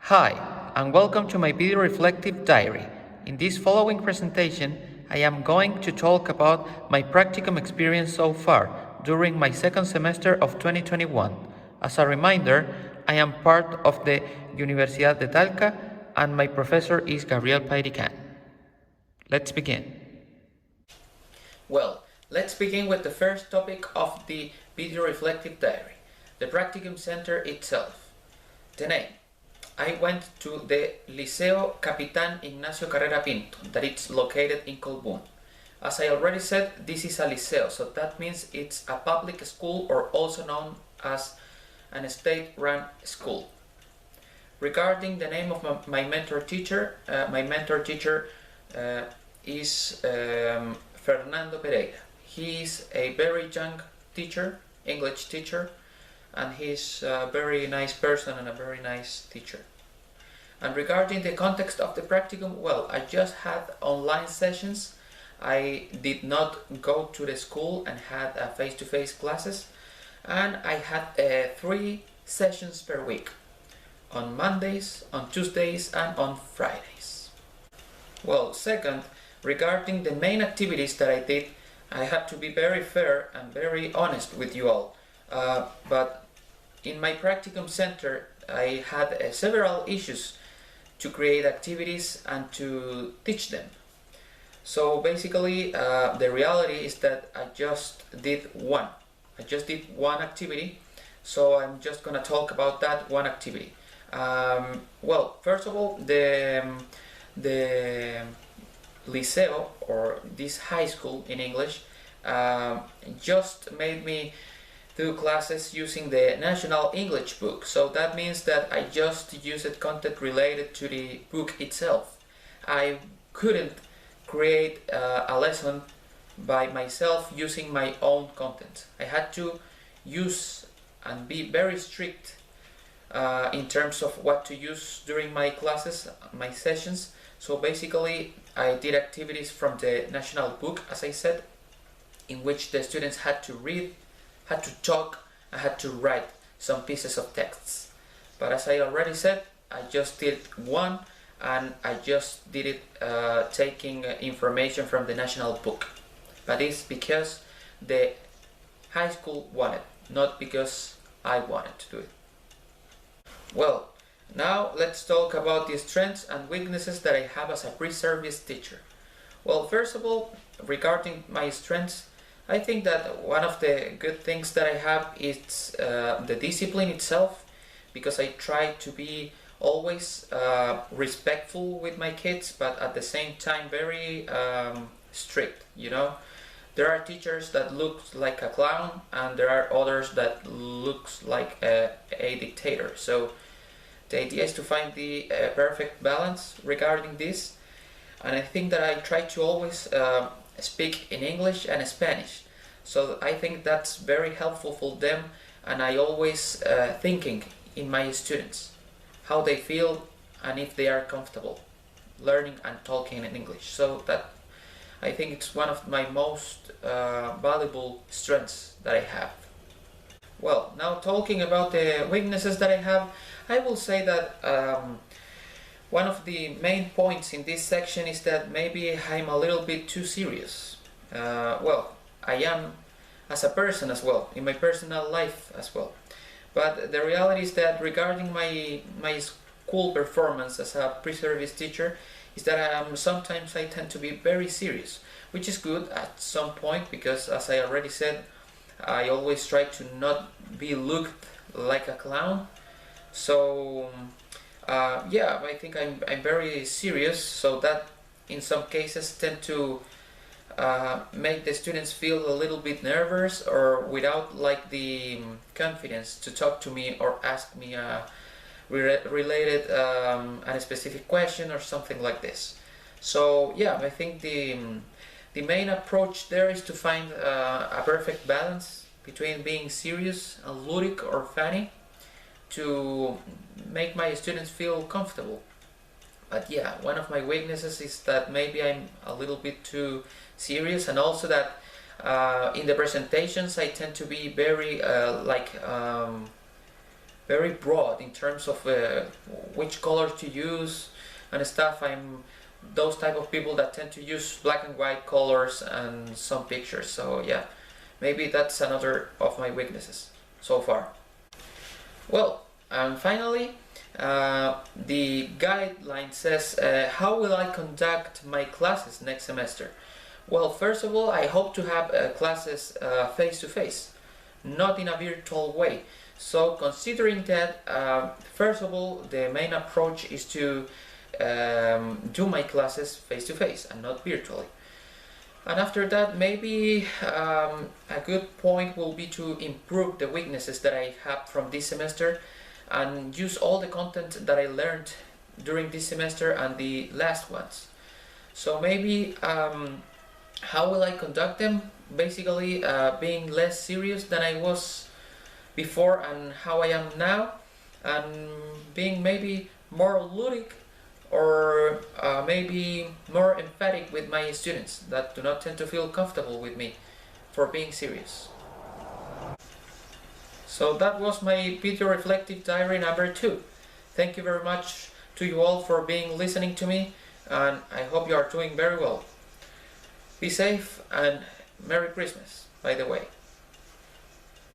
Hi, and welcome to my video reflective diary. In this following presentation, I am going to talk about my practicum experience so far during my second semester of 2021. As a reminder, I am part of the Universidad de Talca and my professor is Gabriel Pairican. Let's begin. Well, let's begin with the first topic of the video reflective diary, the practicum center itself. The name. I went to the Liceo Capitán Ignacio Carrera Pinto, that it's located in Colbún. As I already said, this is a liceo, so that means it's a public school or also known as an state-run school. Regarding the name of my mentor teacher, is Fernando Pereira. He is a very young teacher, English teacher, and he's a very nice person and a very nice teacher. And regarding the context of the practicum, well, I just had online sessions. I did not go to the school and had face-to-face classes, and I had 3 sessions per week, on Mondays, on Tuesdays, and on Fridays. Well, second, regarding the main activities that I did, I had to be very fair and very honest with you all. But in my practicum center, I had several issues to create activities and to teach them. So basically, the reality is that I just did one. I just did one activity, so I'm just gonna talk about that one activity. Well, first of all, the liceo, or this high school in English, just made me do classes using the National English book. So that means that I just used content related to the book itself. I couldn't create a lesson by myself using my own content. I had to use and be very strict in terms of what to use during my classes, my sessions. So basically, I did activities from the national book, as I said, in which the students had to read, had to talk, and had to write some pieces of texts. But as I already said, I just did one, and I just did it taking information from the national book. But it's because the high school wanted, not because I wanted to do it. Well, now let's talk about the strengths and weaknesses that I have as a pre-service teacher. Well, first of all, regarding my strengths, I think that one of the good things that I have is the discipline itself, because I try to be always respectful with my kids, but at the same time very strict, you know. There are teachers that look like a clown, and there are others that looks like a dictator. So the idea is to find the perfect balance regarding this, and I think that I try to always speak in English and Spanish. So I think that's very helpful for them, and I always thinking in my students, how they feel and if they are comfortable learning and talking in English. So that, I think it's one of my most valuable strengths that I have. Well, now talking about the weaknesses that I have, I will say that one of the main points in this section is that maybe I'm a little bit too serious. Well, I am as a person as well, in my personal life as well. But the reality is that regarding my school performance as a pre-service teacher, is that sometimes I tend to be very serious, which is good at some point, because as I already said, I always try to not be looked like a clown. So yeah, I think I'm very serious, so that in some cases tend to make the students feel a little bit nervous, or without like the confidence to talk to me or ask me related a specific question or something like this. So yeah, I think the main approach there is to find a perfect balance between being serious and ludic or funny, to make my students feel comfortable. But yeah, one of my weaknesses is that maybe I'm a little bit too serious, and also that in the presentations I tend to be very very broad in terms of which color to use and stuff. I'm those type of people that tend to use black and white colors and some pictures. So yeah, maybe that's another of my weaknesses so far. Well, and finally, the guideline says, how will I conduct my classes next semester? Well, first of all, I hope to have classes face to face, not in a virtual way. So considering that, first of all, the main approach is to do my classes face to face and not virtually. And after that, maybe a good point will be to improve the weaknesses that I have from this semester and use all the content that I learned during this semester and the last ones. So maybe how will I conduct them? Basically being less serious than I was before and how I am now, and being maybe more ludic or maybe more emphatic with my students that do not tend to feel comfortable with me for being serious. So that was my video reflective diary number 2. Thank you very much to you all for listening to me, and I hope you are doing very well. Be safe and Merry Christmas, by the way.